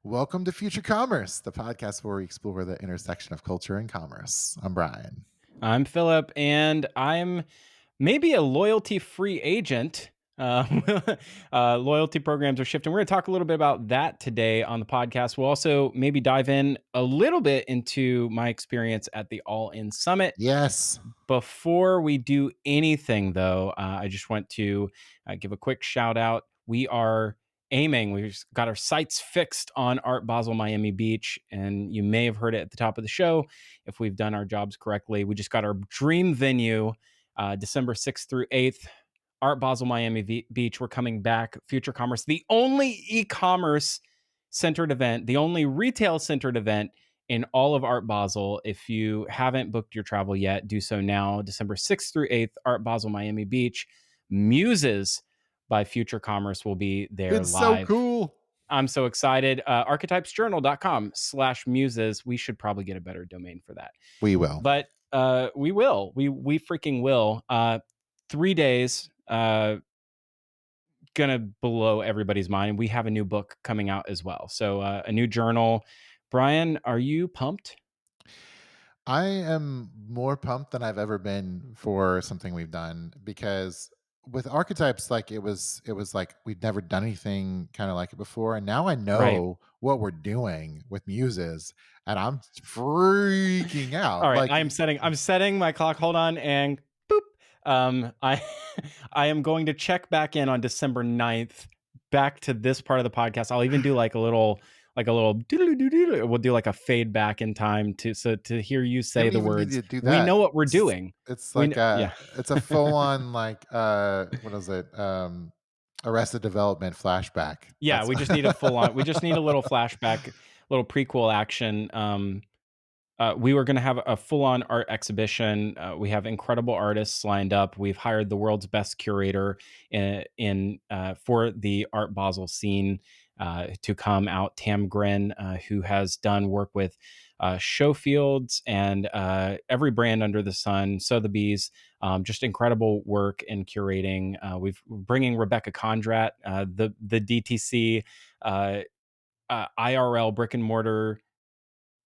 Welcome to Future Commerce, the podcast where we explore the intersection of culture and commerce. I'm Brian. I'm Phillip, and I'm maybe a loyalty-free agent. Loyalty programs are shifting. We're going to talk a little bit about that today on the podcast. We'll also maybe dive in a little bit into my experience at the All In Summit. Yes. Before we do anything, though, I just want to give a quick shout out. We've got our sights fixed on Art Basel Miami Beach, and you may have heard it at the top of the show if we've done our jobs correctly. We just got our dream venue, December 6th through 8th, Art Basel Miami Beach. We're coming back. Future Commerce, the only e-commerce centered event, the only retail centered event in all of Art Basel. If you haven't booked your travel yet, do so now. December 6th through 8th, Art Basel Miami Beach. Muses by Future Commerce will be there It's so live. cool. I'm so excited. Archetypesjournal.com/muses. We should probably get a better domain for that. We will. But we will. We freaking will. 3 days. Gonna blow everybody's mind. We have a new book coming out as well. So a new journal. Brian, are you pumped? I am more pumped than I've ever been for something we've done because with archetypes, like it was like we'd never done anything kind of like it before. And now I Right. know what we're doing with muses and I'm freaking All out. right. Like I'm setting my clock. Hold on and boop. I I am going to check back in on December 9th, back to this part of the podcast. I'll even do like a little doodle-doo-doo-doo. We'll do like a fade back in time to hear you you say don't the even need words. to do We that. know what we're It's doing. it's We like know, yeah. it's a full on like what is it? Arrested Development flashback. Yeah, That's we just need a little flashback, little prequel action. We were going to have a full-on art exhibition. We have incredible artists lined up. We've hired the world's best curator for the Art Basel scene to come out. Tam Grin, who has done work with Showfields and every brand under the sun, Sotheby's. Just incredible work in curating. We're bringing Rebecca Condrat, the DTC IRL brick and mortar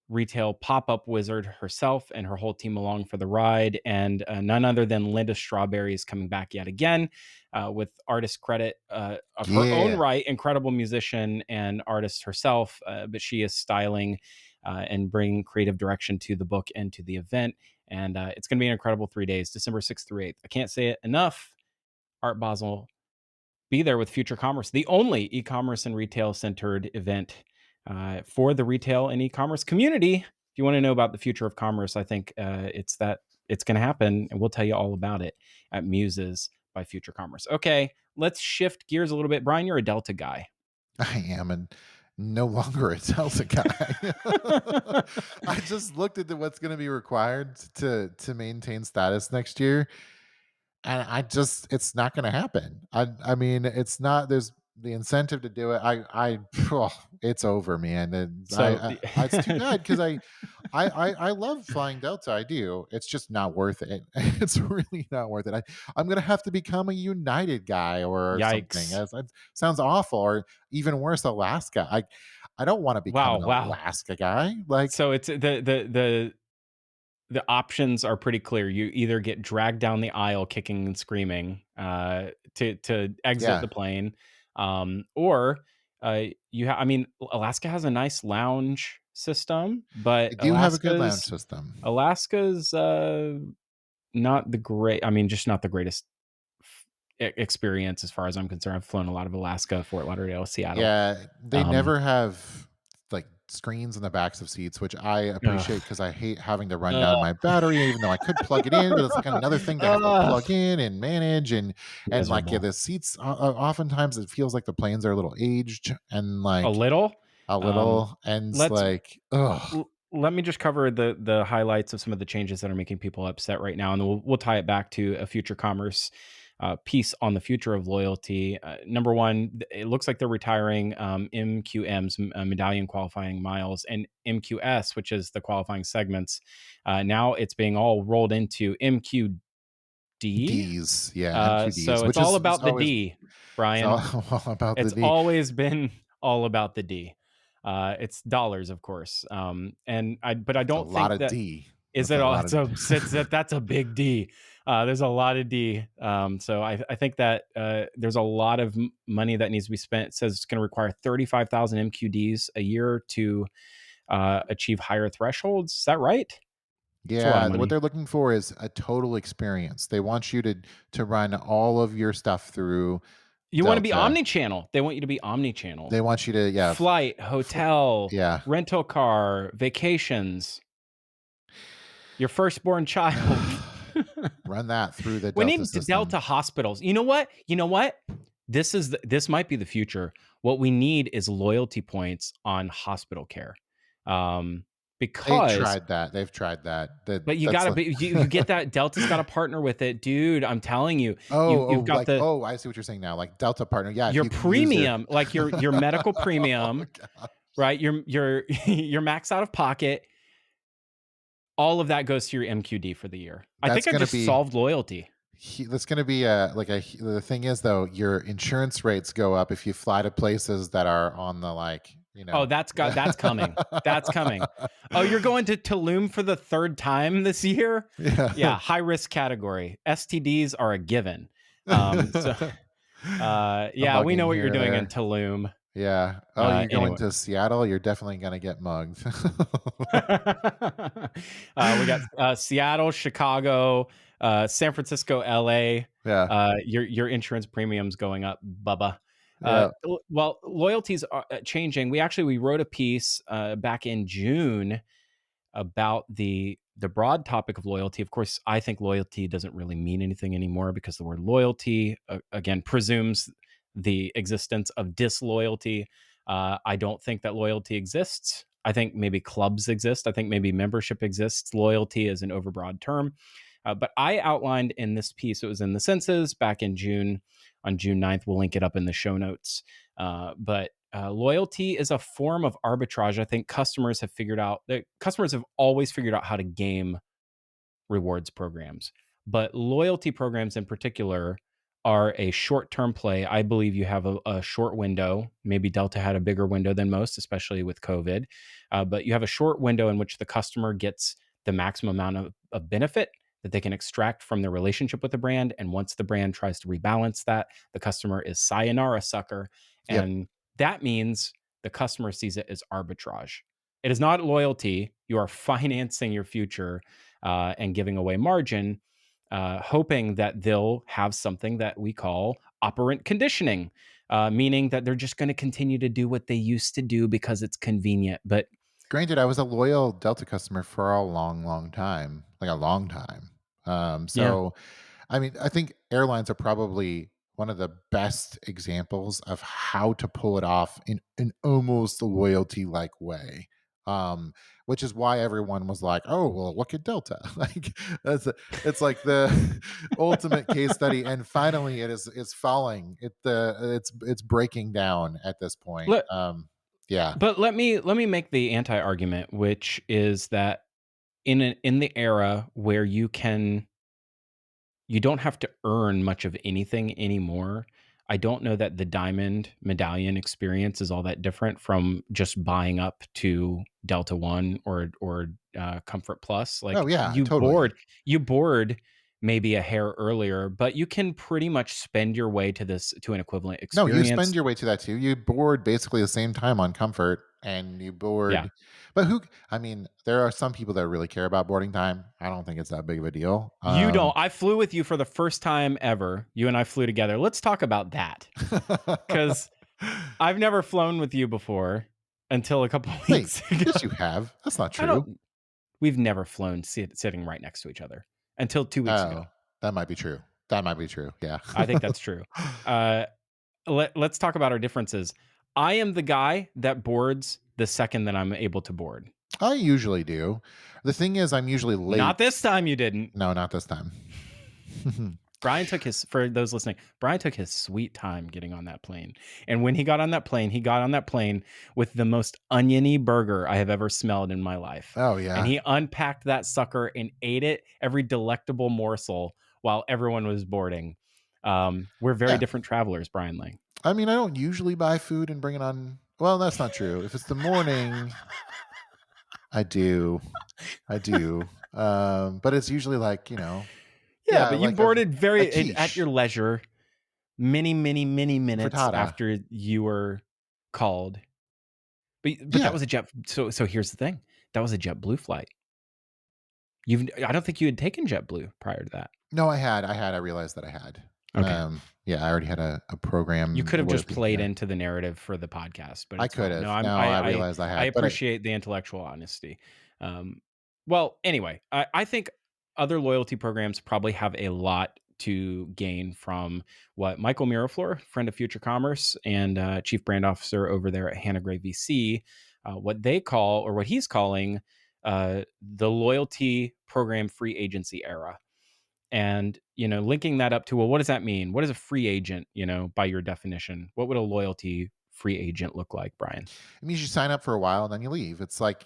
retail pop-up wizard herself and her whole team along for the ride, and none other than Linda Strawberry is coming back yet again with artist credit of her own yeah. right. Incredible musician and artist herself, but she is styling and bringing creative direction to the book and to the event, and it's going to be an incredible 3 days, December 6th through 8th. I can't say it enough. Art Basel, be there with Future Commerce, the only e-commerce and retail centered event for the retail and e-commerce community. If you want to know about the future of commerce, I think it's going to happen, and we'll tell you all about it at Muses by Future Commerce. Okay, let's shift gears a little bit. Brian, you're a Delta guy. I am and no longer a Delta guy. I just looked at what's going to be required to maintain status next year, and it's not going to happen. I mean, it's not. There's the incentive to do it. Oh, it's over, man. And So it's too bad because I love flying Delta. I do. It's just not worth it. It's really not worth it. I'm gonna have to become a United guy or something. yikes. That sounds awful. Or even worse, Alaska. I don't want to become Wow, an wow. Alaska guy. Like, So it's the options are pretty clear. You either get dragged down the aisle kicking and screaming to exit yeah, the plane, or I mean, Alaska has a nice lounge system, but they do have a good lounge system. Alaska's not the great. I mean, just not the greatest experience as far as I'm concerned. I've flown a lot of Alaska, Fort Lauderdale, Seattle. Yeah, they Um, never have like screens in the backs of seats, which I appreciate ugh, because I hate having to run down ugh, my battery, even though I could plug it in, but it's like another thing to have to ugh, plug in and manage, and like yeah, miserable. the seats. Oftentimes, it feels like the planes are a little aged and A like little. a Um, little, and it's let's like, ugh, let me just cover the highlights of some of the changes that are making people upset right now, and then we'll tie it back to a future commerce piece on the future of loyalty. Number one, it looks like they're retiring MQMs, medallion qualifying miles, and MQS, which is the qualifying segments. Now it's being all rolled into MQD. D's, yeah, MQDs, So it's which all is about the always D, it's all, Brian. all about the It's D. always been all about the D. It's dollars, of course. But I It's a don't lot think of that D. is That's it a all. lot It's of a that's a big D. There's a lot of D. So I think that there's a lot of money that needs to be spent. It says it's going to require 35,000 MQDs a year to achieve higher thresholds. Is that right? It's a lot of Yeah, what money. they're looking for is a total experience. They want you to run all of your stuff through You want to be Delta. omni-channel. They want you to be omni-channel. They want you to, yeah, Flight, f hotel, yeah. rental car, vacations, your firstborn child. Run that through the We Delta need system. Delta hospitals. You know what? You know what? This might be the future. What we need is loyalty points on hospital care. Um, They because tried that. They've tried that. but you That's gotta like be you get that Delta's got a partner with it, dude. I'm telling you, you've got like, the I see what you're saying now, like Delta partner. Yeah, if your you can use their premium, like your medical Oh premium, god. right? Your your max out of pocket, all of that goes to your MQD for the year. I That's think I've gonna just be solved loyalty. that's gonna be a like a the thing is though, your insurance rates go up if you fly to places that are on the like, Oh, that's coming. That's coming. Oh, you're going to Tulum for the 3rd time this year? Yeah. Yeah, high risk category. STDs are a given. So, A yeah, we know mugging what you're here or doing in there. Tulum. Yeah. Oh, you're going Anyway. to Seattle? You're definitely gonna get mugged. We got Seattle, Chicago, San Francisco, LA. Yeah. Your insurance premiums going up, Bubba. Yeah. Well, loyalties are changing. We wrote a piece back in June about the broad topic of loyalty. Of course, I think loyalty doesn't really mean anything anymore because the word loyalty again presumes the existence of disloyalty. I don't think that loyalty exists. I think maybe clubs exist. I think maybe membership exists. Loyalty is an overbroad term. But I outlined in this piece, it was in the census back in June, on June 9th. We'll link it up in the show notes. But loyalty is a form of arbitrage. I think customers have figured out that customers have always figured out how to game rewards programs. But loyalty programs in particular are a short term play. I believe you have a short window. Maybe Delta had a bigger window than most, especially with COVID. But you have a short window in which the customer gets the maximum amount of benefit that they can extract from their relationship with the brand. And once the brand tries to rebalance that, the customer is sayonara sucker. Yep. And that means the customer sees it as arbitrage. It is not loyalty. You are financing your future and giving away margin, hoping that they'll have something that we call operant conditioning, meaning that they're just going to continue to do what they used to do because it's convenient. But Granted, I was a loyal Delta customer for a long, long time, like a long time. yeah, So I mean, I think airlines are probably one of the best examples of how to pull it off in an almost loyalty-like way. Um, which is why everyone was like, "Oh, well, look at Delta." Like it's like the ultimate case study, and finally, it's falling. It's breaking down at this point. let, Yeah. but let me make the anti argument, which is that in the era where you don't have to earn much of anything anymore. I don't know that the diamond medallion experience is all that different from just buying up to Delta One or Comfort Plus. Oh Like yeah, totally. you board maybe a hair earlier, but you can pretty much spend your way to an equivalent No, you spend experience. your way to that too. You board basically the same time on Comfort and you Yeah, board but who I mean, there are some people that really care about boarding time. I don't think it's that big of a deal. you don't. I flew with you for the first time ever. You and I flew together. Let's talk about that because I've never flown with you before until a couple Wait, weeks ago. yes, you have. That's not I true. don't We've never flown sitting right next to each other until 2 weeks ago. Oh, that might be true. That might be true. Yeah. I think that's true. Uh, let's talk about our differences. I am the guy that boards the second that I'm able to board. I usually do. The thing is, I'm usually late. Not this time you didn't. No, not this time. Brian took his For those listening, Brian took his sweet time getting on that plane. And when he got on that plane, he got on that plane with the most oniony burger I have ever smelled in my life. Oh, And yeah. he unpacked that sucker and ate it, every delectable morsel, while everyone was boarding. We're very Yeah. different travelers, Brian Lang. I mean, I don't usually buy food and bring it on Well, that's not true. If it's the morning, I do. I do. But it's usually like, Yeah, yeah, but you like a boarded at quiche, your leisure, many, many, many minutes frittata. after you were called. But that Yeah. was a jet. So here's the thing. That was a JetBlue flight. I don't think you had taken JetBlue prior to that. No, I realized that I had. Okay. Yeah, I already had a You program, could have just loyalty, played yeah. into the narrative for the podcast, but I it's could fine. No, have. I'm No, I realized I I had, but appreciate the intellectual honesty. Um, well, anyway, I think other loyalty programs probably have a lot to gain from what Michael Miraflor, friend of Future Commerce and chief brand officer over there at Hannah Gray VC, what they call or what he's calling the loyalty program free agency era. And linking that up to, well, what does that mean? What is a free agent, by your definition? What would a loyalty free agent look like, Brian? it means you sign up for a while and then you leave. It's like,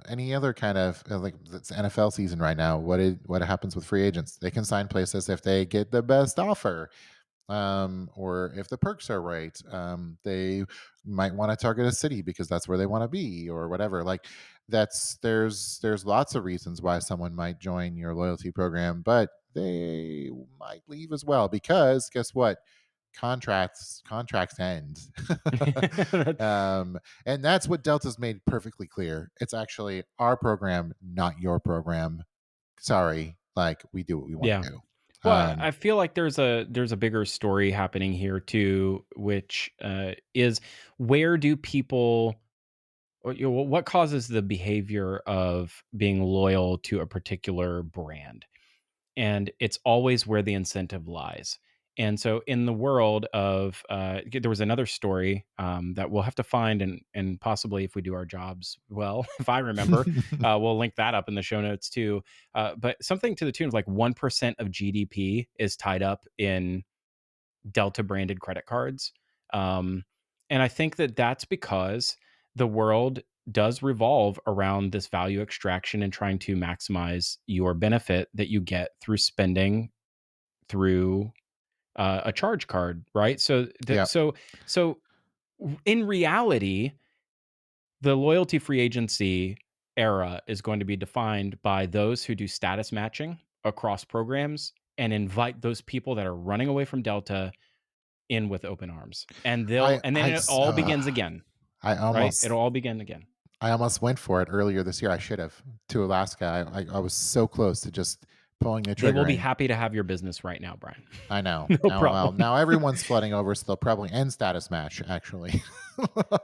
any other kind of, like, it's NFL season right now. What happens with free agents? They can sign places if they get the best offer, or if the perks are right. They might want to target a city because that's where they want to be, or whatever. Like, there's lots of reasons why someone might join your loyalty program, but they might leave as well because guess what? Contracts end. And that's what Delta's made perfectly clear. It's actually our program, not your program. Sorry, like, we do what we want Yeah. to do. Well, I feel like there's a bigger story happening here too, which is where do people, or, what causes the behavior of being loyal to a particular brand? And it's always where the incentive lies. And so, in the world of, there was another story that we'll have to find, and possibly if we do our jobs well, if I remember, we'll link that up in the show notes too. But something to the tune of like 1% of GDP is tied up in Delta branded credit cards. Um, and I think that that's because the world does revolve around this value extraction and trying to maximize your benefit that you get through spending through a charge card, right? Yeah. So in reality, the loyalty free agency era is going to be defined by those who do status matching across programs and invite those people that are running away from Delta in with open arms. And then it all begins again, I right? It'll almost all begin again. I almost went for it earlier this year. I should have, to Alaska. I was so close to just pulling the They will trigger, be and happy to have your business right now, Brian. I know. No Now, well, problem. now everyone's flooding over, so they'll probably end status match. Actually,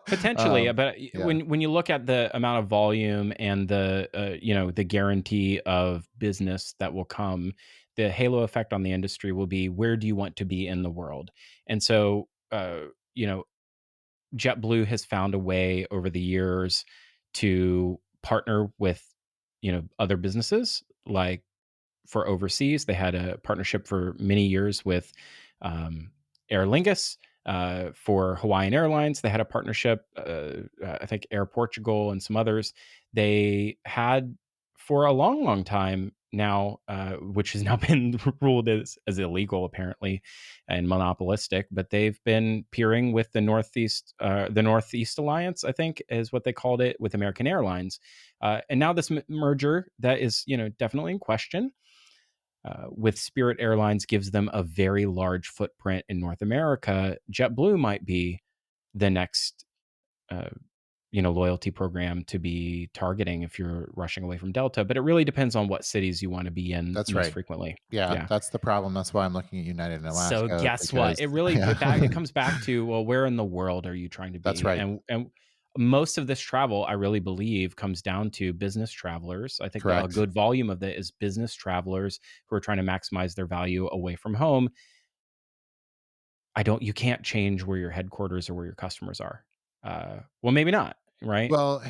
Potentially, but yeah, when you look at the amount of volume and the guarantee of business that will come, the halo effect on the industry will be, where do you want to be in the world? And so, you know, JetBlue has found a way over the years to partner with, other businesses. Like for overseas, they had a partnership for many years with Aer Lingus. For Hawaiian Airlines, they had a partnership. I think Air Portugal and some others. They had for a long, long time now, which has now been ruled as illegal apparently and monopolistic. But they've been peering with the Northeast Alliance, I think, is what they called it, with American Airlines. And now this merger that is, definitely in question with Spirit Airlines gives them a very large footprint in North America. JetBlue might be the next, uh, loyalty program to be targeting if you're rushing away from Delta. But it really depends on what cities you want to be in that's most right. frequently. Yeah, Yeah. that's the problem. That's why I'm looking at United and So Alaska guess what? because, It really yeah, it comes back to, well, where in the world are you trying to that's be? right. And most of this travel, I really believe, comes down to business travelers. I think a Correct. good volume of it is business travelers who are trying to maximize their value away from home. You can't change where your headquarters or where your customers are. Well, maybe not, right? Well,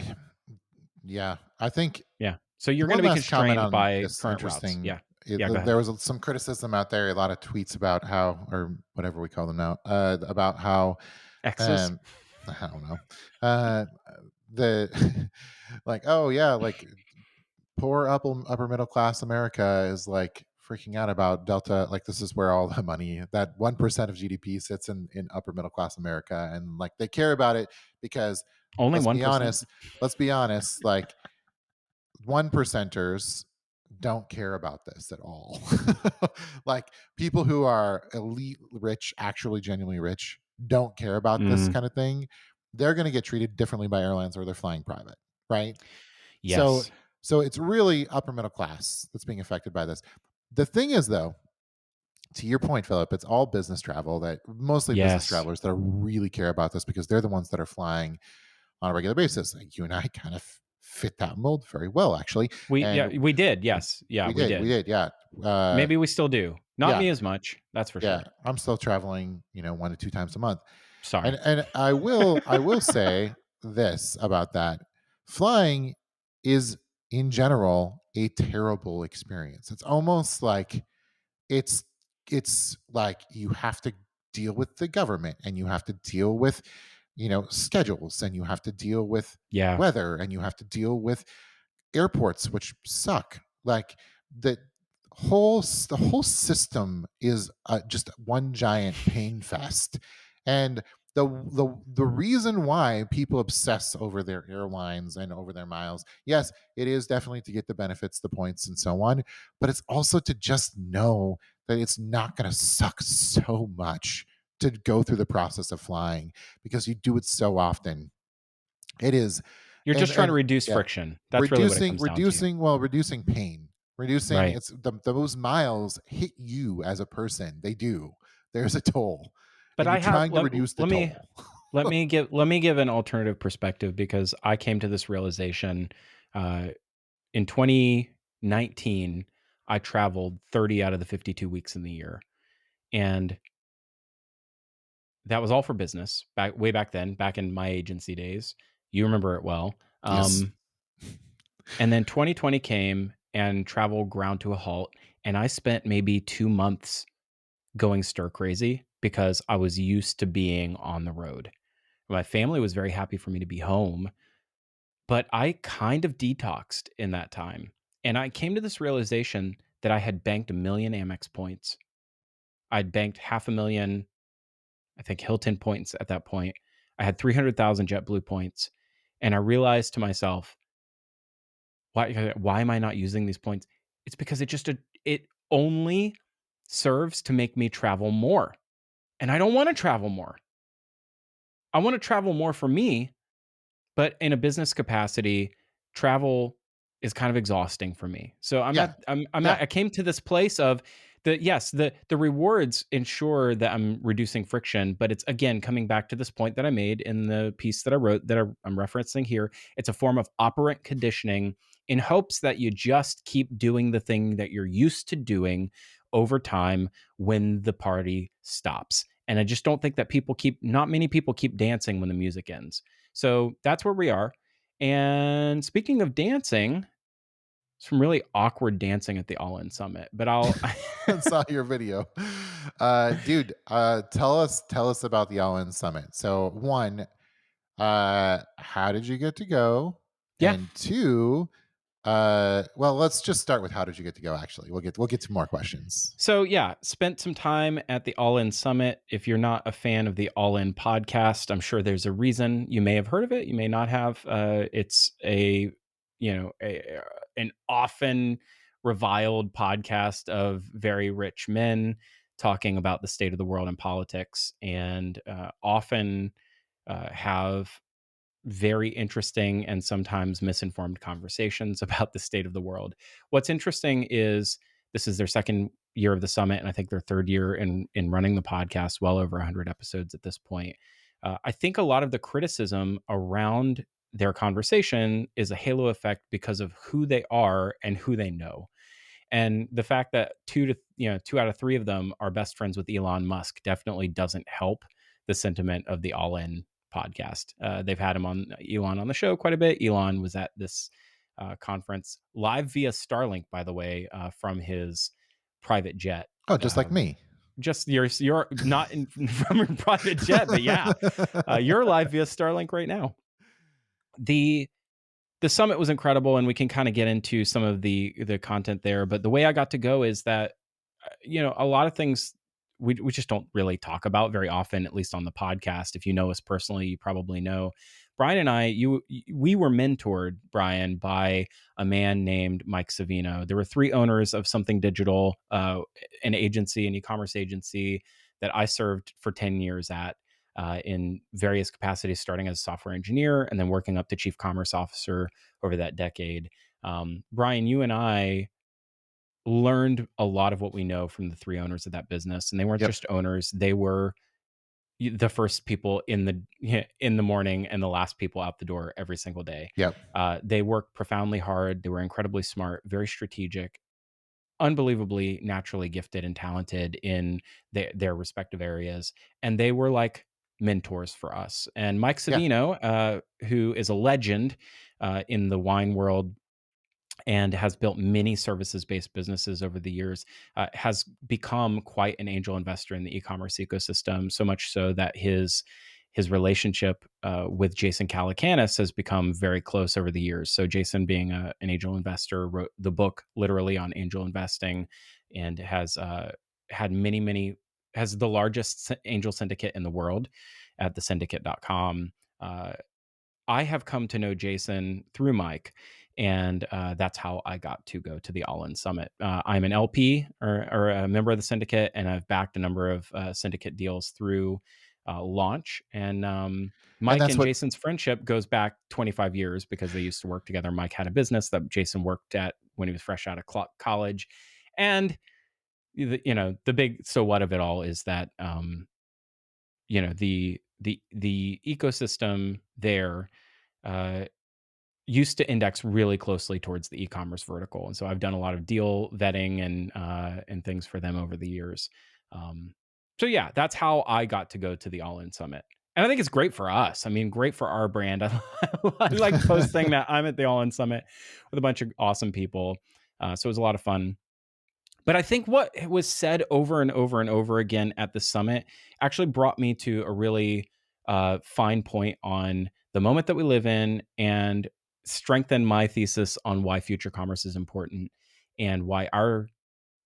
yeah, I think Yeah. So you're going one to be last comment constrained on by this current routes. interesting. Yeah. Yeah. Go ahead. There was some criticism out there, a lot of tweets about how, or whatever we call them now, about how, X's. um, I don't know, uh, the like, oh yeah, like, poor upper middle class America is like freaking out about Delta. Like, this is where all the money, that 1% of GDP, sits in upper middle class America, and like they care about it because Only let's one be percent. honest, let's be honest, like one percenters don't care about this at all. Like people who are elite rich, actually genuinely rich, don't care about this Mm, kind of thing. They're going to get treated differently by airlines or they're flying private, right? So yes. so it's really upper middle class that's being affected by this. The thing is though, to your point, Philip, it's all business travel that mostly business Yes. travelers that really care about this because they're the ones that are flying on a regular basis. Like you and I kind of fit that mold very well, actually. And We did, yes. Yeah, we we did. did, yeah. Uh, Maybe we still do. Not yeah, me as much, that's for yeah. sure. I'm still traveling, 1 to 2 times a month, Sorry. and I will say this about that: flying is in general a terrible experience. It's almost like it's it's like you have to deal with the government and you have to deal with schedules and you have to deal with Yeah. weather and you have to deal with airports which suck. Like the the whole system is just one giant pain fest. And the reason why people obsess over their airlines and over their miles, yes, it is definitely to get the benefits, the points, and so on, but it's also to just know that it's not going to suck so much to go through the process of flying because you do it so often. It is. You're just trying to And reduce yeah, friction. That's really what it comes down to. reducing pain, reducing Right. it's those miles hit you as a person. They do. There's a toll, But and you're I have trying to reduce the let me toll. let me give an alternative perspective because I came to this realization, uh, in 2019, I traveled 30 out of the 52 weeks in the year, and that was all for business, way back then, back in my agency days. You remember it well. Yes. And then 2020 came and travel ground to a halt, and I spent maybe 2 months going stir crazy because I was used to being on the road. My family was very happy for me to be home, but I kind of detoxed in that time. And I came to this realization that I had banked 1,000,000 Amex points. I'd banked 500,000, I think, Hilton points at that point. I had 300,000 JetBlue points. And I realized to myself, why am I not using these points? It's because it only serves to make me travel more. And I don't want to travel more. I want to travel more for me. But in a business capacity, travel is kind of exhausting for me. So Yeah. I Yeah. came to this place of the rewards ensure that I'm reducing friction, but it's again coming back to this point that I made in the piece that I wrote that I'm referencing here. It's a form of operant conditioning in hopes that you just keep doing the thing that you're used to doing over time when the party stops. And I just don't think that not many people keep dancing when the music ends. So that's where we are. And speaking of dancing, some really awkward dancing at the All In Summit. But I'll I saw your video. Dude, tell us about the All In Summit. So one, how did you get to go? yeah. And two, well, let's just start with how did you get to go, actually. We'll get to more questions. So yeah, spent some time at the All In Summit. If you're not a fan of the All In podcast, I'm sure there's a reason. You may have heard of it, you may not have. It's a an often reviled podcast of very rich men talking about the state of the world and politics, and often have very interesting and sometimes misinformed conversations about the state of the world. What's interesting is this is their second year of the summit, and I think their third year in running the podcast, well over 100 episodes at this point. I think a lot of the criticism around their conversation is a halo effect because of who they are and who they know. And the fact that 2 out of 3 of them are best friends with Elon Musk definitely doesn't help the sentiment of the All In podcast. They've had Elon on the show quite a bit. Elon was at this conference live via Starlink, by the way, from his private jet. Oh, just like Um, me. just you're not from your private jet, but yeah, you're live via Starlink right now. The the summit was incredible, and we can kind of get into some of the content there. But the way I got to go is that a lot of things we just don't really talk about very often, at least on the podcast. If you know us personally, you probably know Brian and I. We were mentored, Brian, by a man named Mike Savino. There were three owners of Something Digital, an agency, an e-commerce agency that I served for 10 years at. In various capacities, starting as a software engineer and then working up to chief commerce officer over that decade. Brian, you and I learned a lot of what we know from the three owners of that business, and they weren't Yep. just owners; they were the first people in the morning and the last people out the door every single day. Yep. They worked profoundly hard. They were incredibly smart, very strategic, unbelievably naturally gifted and talented in their respective areas, and they were like mentors for us. And Mike Yeah. Savino, who is a legend in the wine world and has built many services-based businesses over the years, has become quite an angel investor in the e-commerce ecosystem. So much so that his relationship with Jason Calacanis has become very close over the years. So Jason, being an angel investor, wrote the book literally on angel investing, and has had many has the largest angel syndicate in the world at thesyndicate.com. I have come to know Jason through Mike, and that's how I got to go to the All In Summit. I'm an LP, or a member of the syndicate, and I've backed a number of syndicate deals through launch. And And Mike that's and what Jason's friendship goes back 25 years because they used to work together. Mike had a business that Jason worked at when he was fresh out of college, and the big so what of it all is that the ecosystem there. Uh, Used to index really closely towards the e-commerce vertical, and so I've done a lot of deal vetting and things for them over the years. Um, so yeah, that's how I got to go to the All In Summit, and I think it's great for us. I mean, great for our brand. I like posting that I'm at the All In Summit with a bunch of awesome people. So it was a lot of fun. But I think what was said over and over and over again at the summit actually brought me to a really fine point on the moment that we live in, and strengthened my thesis on why future commerce is important and why our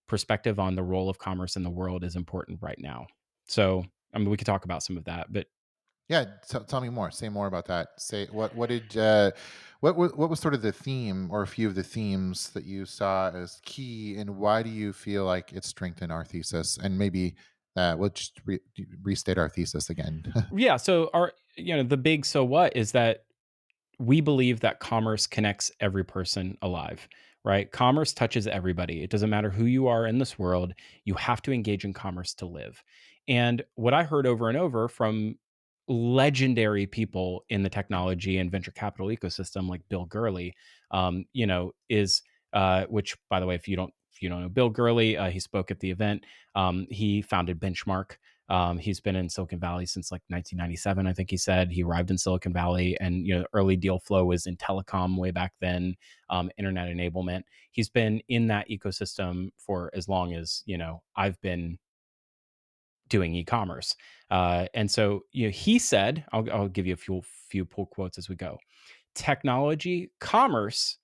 perspective on the role of commerce in the world is important right now. So, I mean, we could talk about some of that, but Yeah, tell me more. Say more about that. Say what did what was sort of the theme or a few of the themes that you saw as key, and why do you feel like it strengthened our thesis? And maybe we'll just restate our thesis again. yeah. So, the big so what is that we believe that commerce connects every person alive, right? Commerce touches everybody. It doesn't matter who you are in this world, you have to engage in commerce to live. And what I heard over and over from legendary people in the technology and venture capital ecosystem, like Bill Gurley, is which, by the way, if you don't know Bill Gurley, he spoke at the event. He founded Benchmark. He's been in Silicon Valley since like 1997, I think he said. He arrived in Silicon Valley, and early deal flow was in telecom way back then, internet enablement. He's been in that ecosystem for as long as I've been doing e-commerce. And so he said, I'll give you a few pull quotes as we go. Technology, commerce,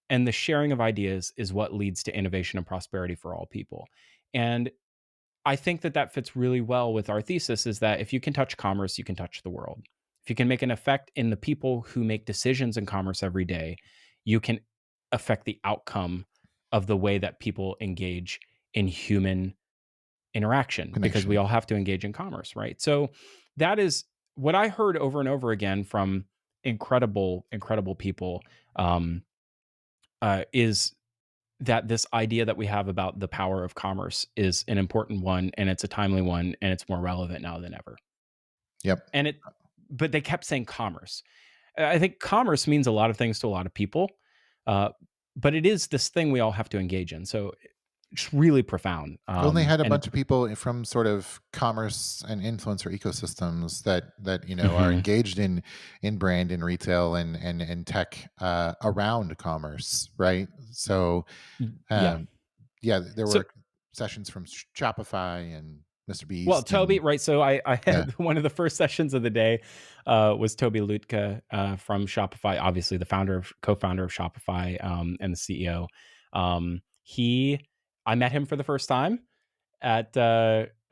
and the sharing of ideas is what leads to innovation and prosperity for all people. And I think that that fits really well with our thesis, is that if you can touch commerce, you can touch the world. If you can make an effect in the people who make decisions in commerce every day, you can affect the outcome of the way that people engage in human interaction, because we Connection. all have to engage in commerce, right? So that is what I heard over and over again from incredible people, um, is that this idea that we have about the power of commerce is an important one, and it's a timely one, and it's more relevant now than ever. Yep. And but they kept saying commerce. I think commerce means a lot of things to a lot of people, uh, but it is this thing we all have to engage in. So it's really profound. Well, and they had a And bunch of people from sort of commerce and influencer ecosystems that are Mhm. engaged in brand and retail and tech around commerce, right? So Yeah. um, yeah, there So were sessions from Shopify and Mr. Well, Beast Toby, and right? So I yeah, had one of the first sessions of the day was Toby Lutka from Shopify, obviously the co-founder of Shopify, and the CEO. He, I met him for the first time at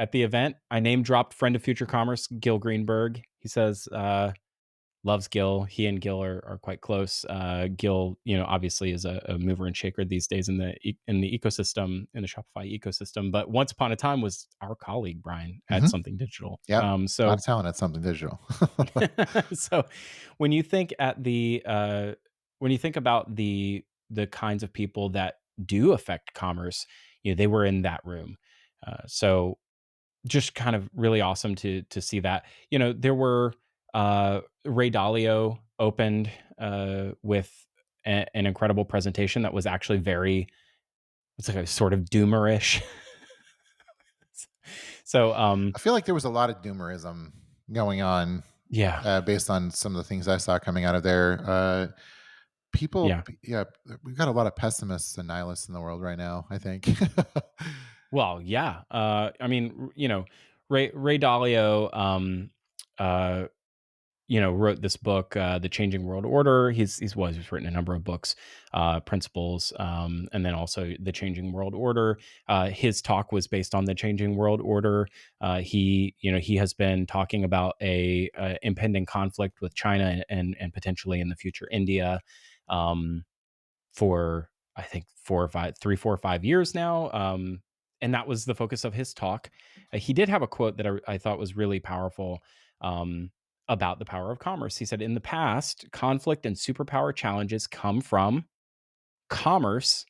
at the event, I name dropped friend of Future Commerce, Gil Greenberg. He says, loves Gil. He and Gil are quite close. Gil, obviously is a mover and shaker these days in the ecosystem, in the Shopify ecosystem. But once upon a time was our colleague Brian at Mhm. Something Digital. Yep. A lot So of talent at something digital. so when you think at the when you think about the kinds of people that do affect commerce, they were in that room. So just kind of really awesome to see that. There were Ray Dalio opened with an incredible presentation that was actually very, it's like a sort of doomerish. So I feel like there was a lot of doomerism going on, yeah, based on some of the things I saw coming out of there. yeah. Yeah, we've got a lot of pessimists and nihilists in the world right now, I think. Well, yeah. I mean, Ray Dalio, uh, wrote this book, The Changing World Order. He's written a number of books, Principles, and then also The Changing World Order. His talk was based on the Changing World Order. He has been talking about a impending conflict with China and potentially in the future India. Um, for I think 4 or 5 years now. And that was the focus of his talk. He did have a quote that I thought was really powerful, um, about the power of commerce. He said, "In the past, conflict and superpower challenges come from commerce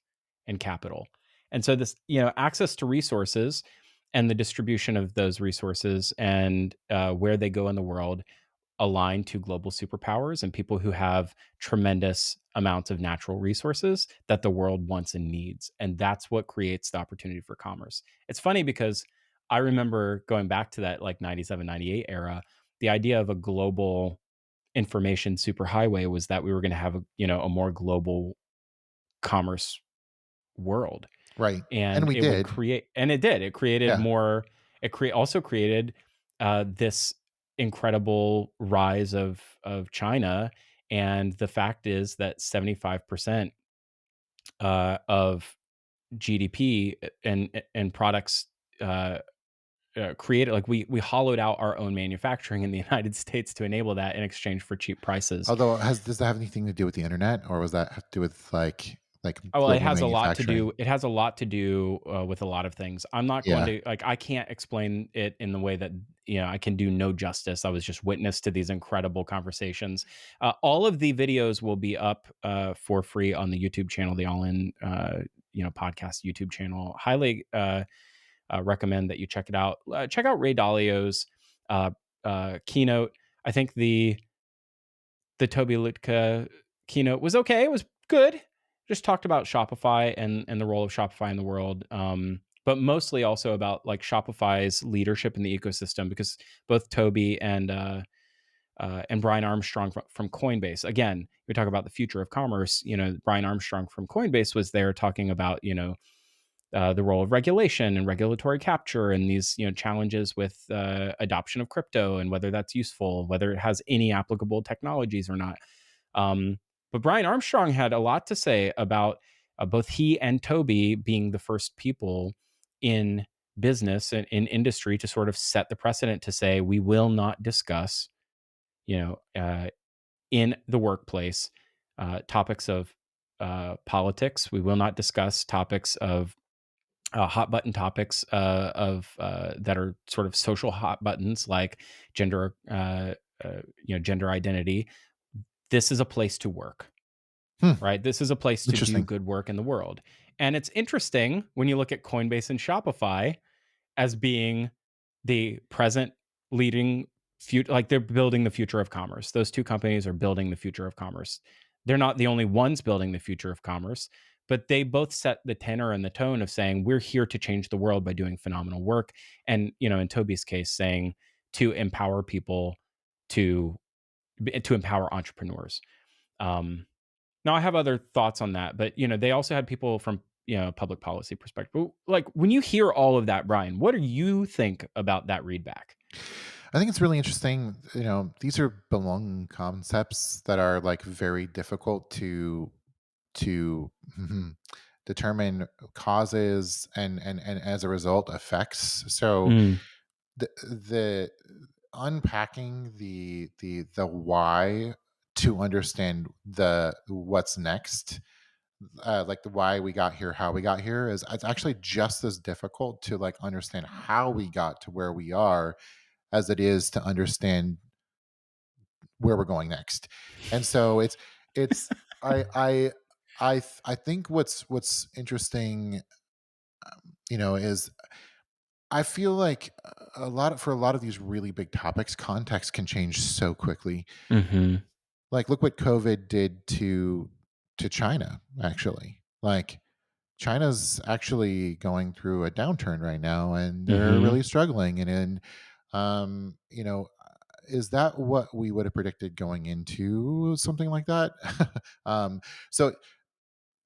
and capital." And so this, access to resources and the distribution of those resources and where they go in the world aligned to global superpowers and people who have tremendous amounts of natural resources that the world wants and needs. And that's what creates the opportunity for commerce. It's funny because I remember going back to that like 97, 98 era, the idea of a global information superhighway was that we were going to have a more global commerce world, Right. And and we it would did. create, and it did. It created Yeah. more, also created this incredible rise of China. And the fact is that 75% of GDP and products uh, created, like we hollowed out our own manufacturing in the United States to enable that in exchange for cheap prices. Although, does that have anything to do with the internet, or was that have to do with like Oh, well, it global has a lot to do manufacturing? with a lot of things. I'm not going Yeah. to, like, I can't explain it in the way that, I can do no justice. I was just witness to these incredible conversations. All of the videos will be up for free on the YouTube channel, the All In, podcast YouTube channel. Highly recommend that you check it out. Check out Ray Dalio's uh, keynote. I think the Toby Litka keynote was okay. It was good. Just talked about Shopify and the role of Shopify in the world, but mostly also about like Shopify's leadership in the ecosystem, because both Toby and Brian Armstrong from Coinbase. Again, we talk about the future of commerce. Brian Armstrong from Coinbase was there talking about the role of regulation and regulatory capture and these challenges with adoption of crypto and whether that's useful, whether it has any applicable technologies or not. um, but Brian Armstrong had a lot to say about both he and Toby being the first people in business and in industry to sort of set the precedent to say we will not discuss you know in the workplace topics of politics. We will not discuss topics of hot button topics of that are sort of social hot buttons like gender, gender identity. This is a place to work, Hmm. right? This is a place to do Interesting. good work in the world. And it's interesting when you look at Coinbase and Shopify as being the present leading future, like they're building the future of commerce. Those two companies are building the future of commerce. They're not the only ones building the future of commerce, but they both set the tenor and the tone of saying we're here to change the world by doing phenomenal work. And in Toby's case, saying to empower people, to empower entrepreneurs. um Now I have other thoughts on that, but they also had people from public policy perspective. Like when you hear all of that, Brian, what do you think about that readback? I think it's really interesting. These are belonging concepts that are like very difficult to determine causes and as a result effects. So Mm, the unpacking the why to understand the what's next, like the why we got here, how we got here, is it's actually just as difficult to like understand how we got to where we are as it is to understand where we're going next. And so it's I I think what's interesting, is I feel like for a lot of these really big topics, context can change so quickly. mhm, Like look what COVID did to China, actually. Like China's actually going through a downturn right now and they're mhm, really struggling. And um, you know, is that what we would have predicted going into something like that? um, so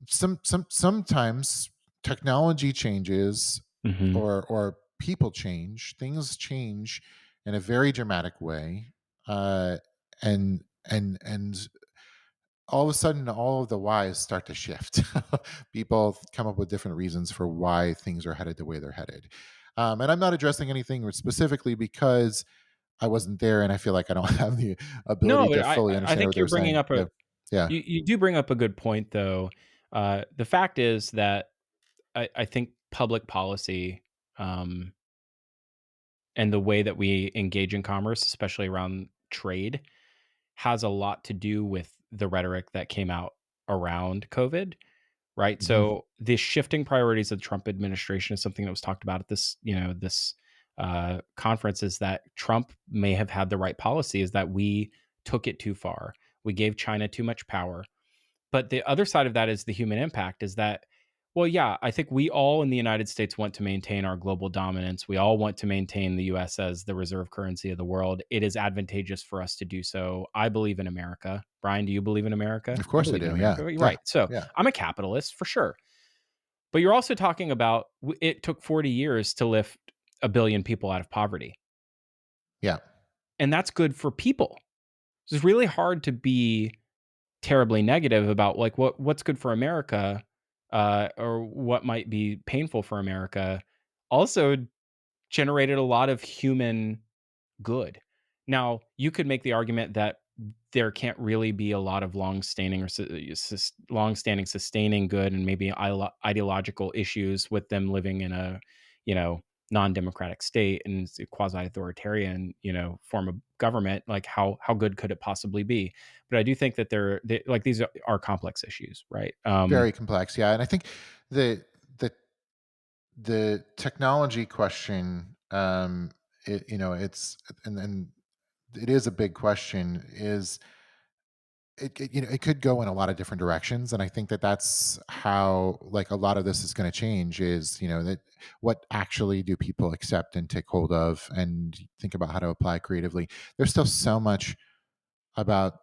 sometimes technology changes, mhm, or people change, things change in a very dramatic way, uh, and all of a sudden all of the whys start to shift. People come up with different reasons for why things are headed the way they're headed. And I'm not addressing anything specifically because I wasn't there and I feel like I don't have the No, ability but to I fully I understand what think they're you're bringing saying. up a Yeah. Yeah. you do bring up a good point, though. The fact is that I think public policy, um, and the way that we engage in commerce, especially around trade, has a lot to do with the rhetoric that came out around COVID, right? Mhm. So the shifting priorities of the Trump administration is something that was talked about at this conference. Is that Trump may have had the right policy? Is that we took it too far? We gave China too much power. But the other side of that is the human impact. Is that, well, yeah, I think we all in the United States want to maintain our global dominance. We all want to maintain the US as the reserve currency of the world. It is advantageous for us to do so. I believe in America. Brian, do you believe in America? Of I course I believe in do. Yeah. America. Yeah. Right. So Yeah. I'm a capitalist for sure. But you're also talking about it took 40 years to lift a billion people out of poverty. Yeah. And that's good for people. It's really hard to be terribly negative about like what's good for America, or what might be painful for America, also generated a lot of human good. Now, you could make the argument that there can't really be a lot of long-standing sustaining good and maybe ideological issues with them living in a, you know, non-democratic state and it's a quasi-authoritarian, form of government. Like how good could it possibly be? But I do think that like these are complex issues, right? Very complex. Yeah. And I think the the the technology question, it's and it is a big question. Is it could go in a lot of different directions, and I think that that's how like a lot of this is going to change. Is that what actually do people accept and take hold of and think about how to apply creatively. There's still so much about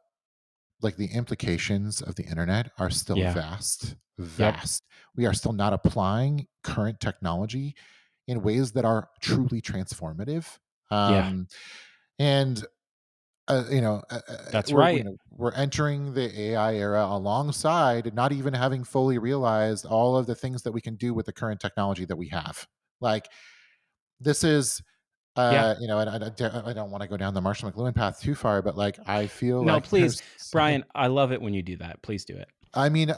like the implications of the internet are still Yeah. vast, Yep. vast. We are still not applying current technology in ways that are truly transformative. Yeah. Um, and That's right. we're entering the AI era alongside not even having fully realized all of the things that we can do with the current technology that we have. Like this is Yeah. and I don't want to go down the Marshall McLuhan path too far, but like I feel No, like please, there's Brian, I love it when you do that. Please do it. I mean,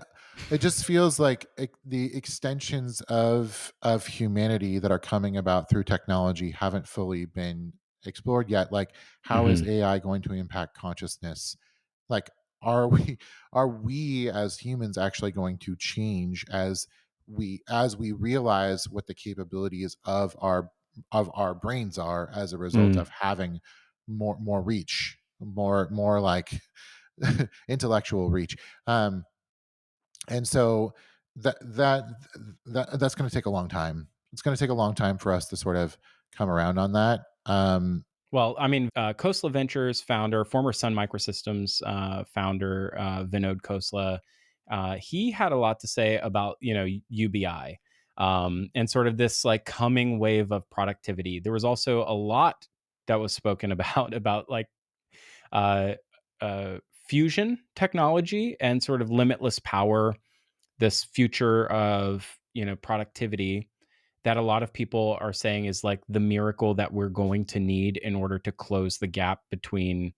it just feels like the extensions of humanity that are coming about through technology haven't fully been explored yet. Like, how is Mhm. AI going to impact consciousness? Like, are we are we as humans actually going to change as we realize what the capabilities of our brains are as a result Mm. of having more reach, more like intellectual reach. And so that that that's going to take a long time. It's going to take a long time for us to sort of come around on that. Well, I mean, Khosla Ventures founder, former Sun Microsystems founder, Vinod Khosla, he had a lot to say about UBI, and sort of this like coming wave of productivity. There was also a lot that was spoken about about like uh, fusion technology and sort of limitless power this future of, productivity that a lot of people are saying is like the miracle that we're going to need in order to close the gap between,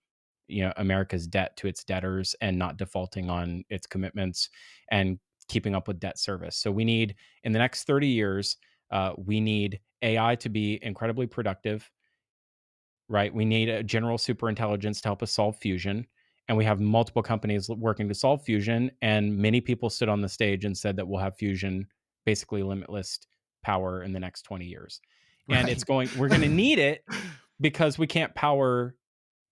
America's debt to its debtors and not defaulting on its commitments and keeping up with debt service. So we need, in the next 30 years, we need AI to be incredibly productive, right? We need a general super intelligence to help us solve fusion. And we have multiple companies working to solve fusion. And many people stood on the stage and said that we'll have fusion, basically limitless power in the next 20 years. And Right. we're going to need it because we can't power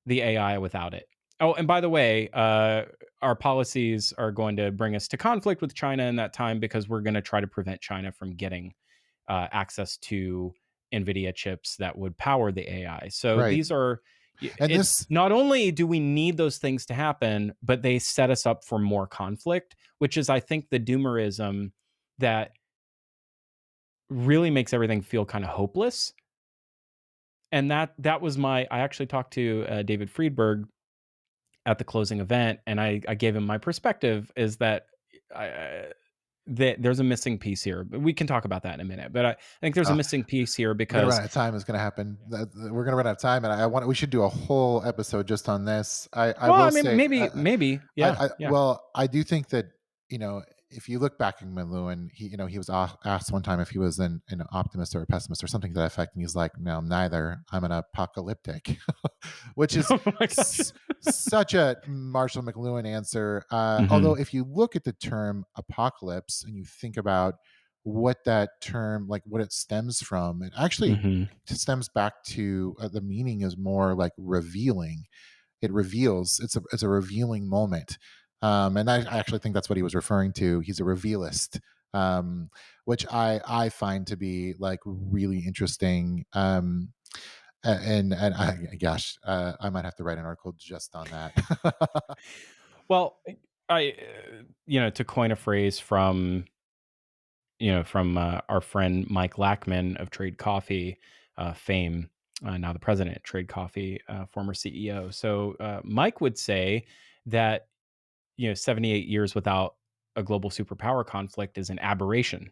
the AI without it. Oh, and by the way, our policies are going to bring us to conflict with China in that time because we're going to try to prevent China from getting access to NVIDIA chips that would power the AI. So Right. these are, And it's this not only do we need those things to happen, but they set us up for more conflict, which is, I think, the doomerism that really makes everything feel kind of hopeless. And that was I actually talked to David Friedberg at the closing event, and I gave him my perspective is that I, that there's a missing piece here. We can talk about that in a minute, but I think there's a oh, missing piece here we're gonna run because, out of time is gonna happen. We're gonna run out of time, and I want we should do a whole episode just on this. I well, will I mean, say, maybe, yeah, yeah. well, I do think that, you know, if you look back at McLuhan, he was asked one time if he was an optimist or a pessimist or something to that effect, and he's like, "No, I'm neither. I'm an apocalyptic," which is Oh my gosh. s- such a Marshall McLuhan answer. Although, Mhm, if you look at the term apocalypse and you think about what that term, like what it stems from, it actually mhm. stems back to the meaning is more like revealing. It reveals. It's a revealing moment, and I actually think that's what he was referring to. He's a revealist, um, which I find to be like really interesting. And gosh, I might have to write an article just on that. Well, to coin a phrase from, our friend Mike Lackman of Trade Coffee fame, now the president at Trade Coffee, former CEO. So Mike would say that 78 years without a global superpower conflict is an aberration,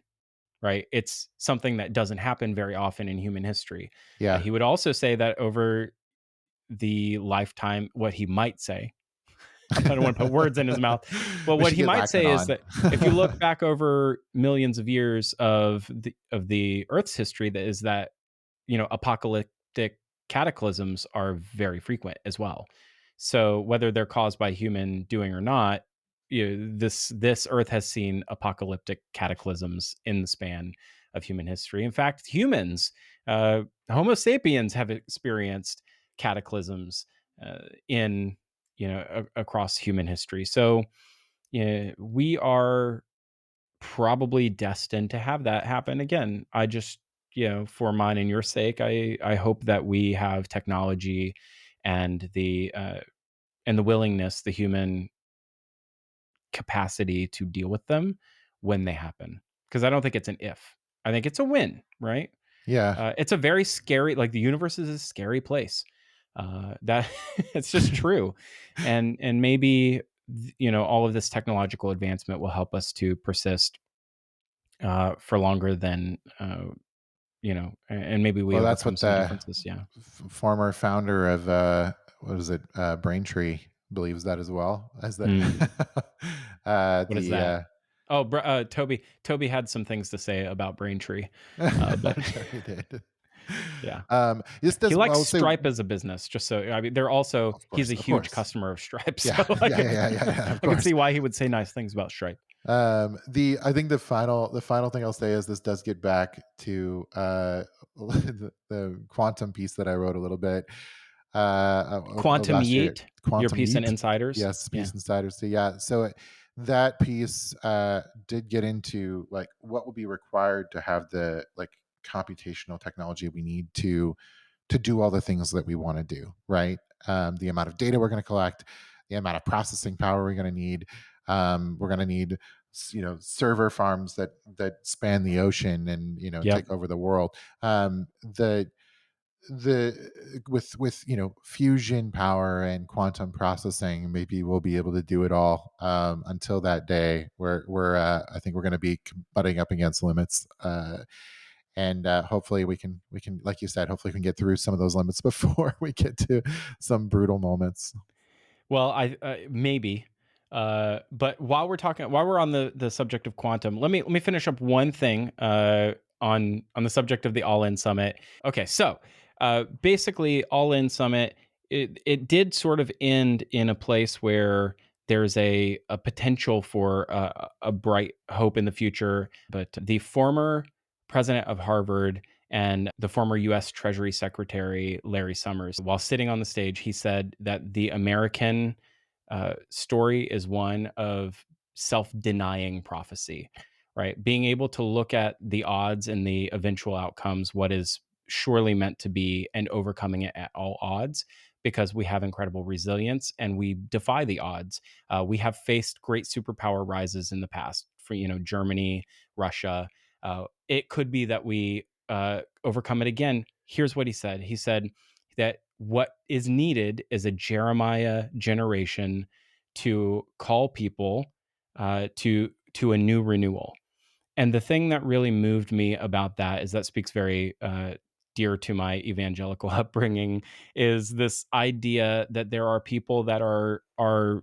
right? It's something that doesn't happen very often in human history. Yeah. He would also say that over the lifetime, what he might say, I don't want to put words in his mouth, but We what should he get might Lackman say is on. that if you look back over millions of years of the Earth's history, that is that apocalyptic cataclysms are very frequent as well. So whether they're caused by human doing or not, this Earth has seen apocalyptic cataclysms in the span of human history. In fact, humans, Homo sapiens, have experienced cataclysms in across human history. So we are probably destined to have that happen again. I just, for mine and your sake, I hope that we have technology and the willingness, the human capacity to deal with them when they happen. Because I don't think it's an if. I think it's a when, right? Yeah. It's a very scary, like the universe is a scary place. That it's just true, and maybe all of this technological advancement will help us to persist for longer than and maybe we Well, that's overcome what some the differences. Yeah. former founder of what is it, Braintree believes that as well as that. Mm, what is The that? Oh, Toby had some things to say about Braintree, but I'm sure he did. yeah. This He does. I likes would say, Stripe as a business, just so I mean, they're also he's a of huge course, customer of Stripe, so yeah, yeah, yeah, yeah, yeah, yeah, of I can course. see why he would say nice things about Stripe. The I think the final thing I'll say is this does get back to the quantum piece that I wrote a little bit of Quantum last year. Yeet, your Quantum piece in Yeet, Insiders. yes, Yeah. piece insiders. So yeah, so that piece did get into like what would be required to have the like computational technology we need to do all the things that we want to do, right? The amount of data we're going to collect, the amount of processing power we're going to need. We're going to need, server farms that span the ocean and Yep. take over the world. The the with fusion power and quantum processing, maybe we'll be able to do it all. Until that day, we're I think we're going to be butting up against limits, and hopefully we can, like you said, hopefully we can get through some of those limits before we get to some brutal moments. Well, I maybe. But while we're on the subject of quantum, let me finish up one thing on the subject of the All In Summit. Okay, so basically, All In Summit, it did sort of end in a place where there's a potential for a bright hope in the future. But the former president of Harvard and the former US Treasury Secretary Larry Summers, while sitting on the stage, he said that the American story is one of self denying prophecy, right? Being able to look at the odds and the eventual outcomes, what is surely meant to be, and overcoming it at all odds because we have incredible resilience and we defy the odds. We have faced great superpower rises in the past for, Germany, Russia. It could be that we overcome it again. Here's what he said. He said that what is needed is a Jeremiah generation to call people to a new renewal. And the thing that really moved me about that is that speaks very dear to my evangelical upbringing is this idea that there are people that are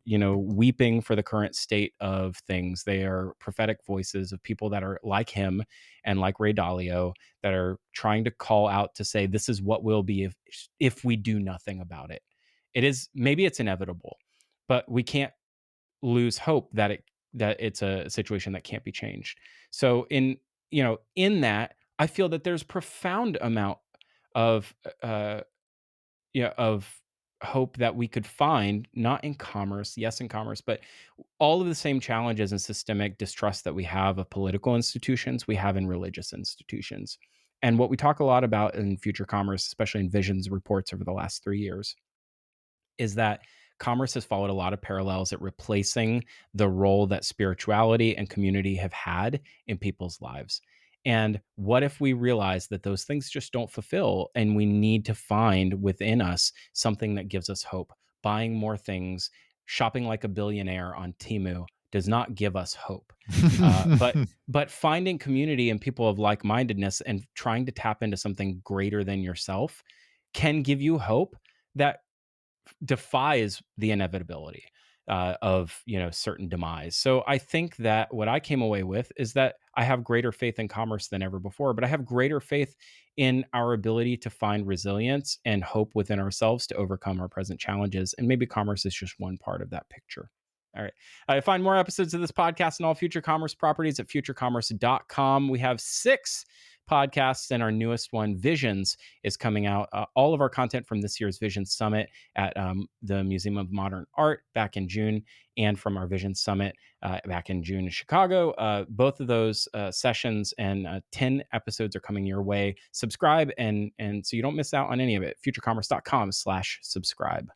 weeping for the current state of things. They are prophetic voices of people that are like him and like Ray Dalio that are trying to call out to say this is what will be if we do nothing about it. It is maybe it's inevitable, but we can't lose hope that it's a situation that can't be changed. So in that, I feel that there's profound amount of of hope that we could find not in commerce, yes in commerce, but all of the same challenges and systemic distrust that we have of political institutions, we have in religious institutions. And what we talk a lot about in future commerce, especially in visions reports over the last 3 years, is that commerce has followed a lot of parallels at replacing the role that spirituality and community have had in people's lives. And what if we realize that those things just don't fulfill and we need to find within us something that gives us hope? Buying more things, shopping like a billionaire on Temu does not give us hope. But finding community and people of like-mindedness and trying to tap into something greater than yourself can give you hope that defies the inevitability of certain demise. So I think that what I came away with is that I have greater faith in commerce than ever before, but I have greater faith in our ability to find resilience and hope within ourselves to overcome our present challenges. And maybe commerce is just one part of that picture. All right. Find more episodes of this podcast and all future commerce properties at futurecommerce.com. We have 6 podcasts, and our newest one, Visions, is coming out. All of our content from this year's Vision Summit at the Museum of Modern Art back in June, and from our Vision Summit back in June in Chicago. Both of those sessions and 10 episodes are coming your way. Subscribe and so you don't miss out on any of it. Futurecommerce.com/subscribe.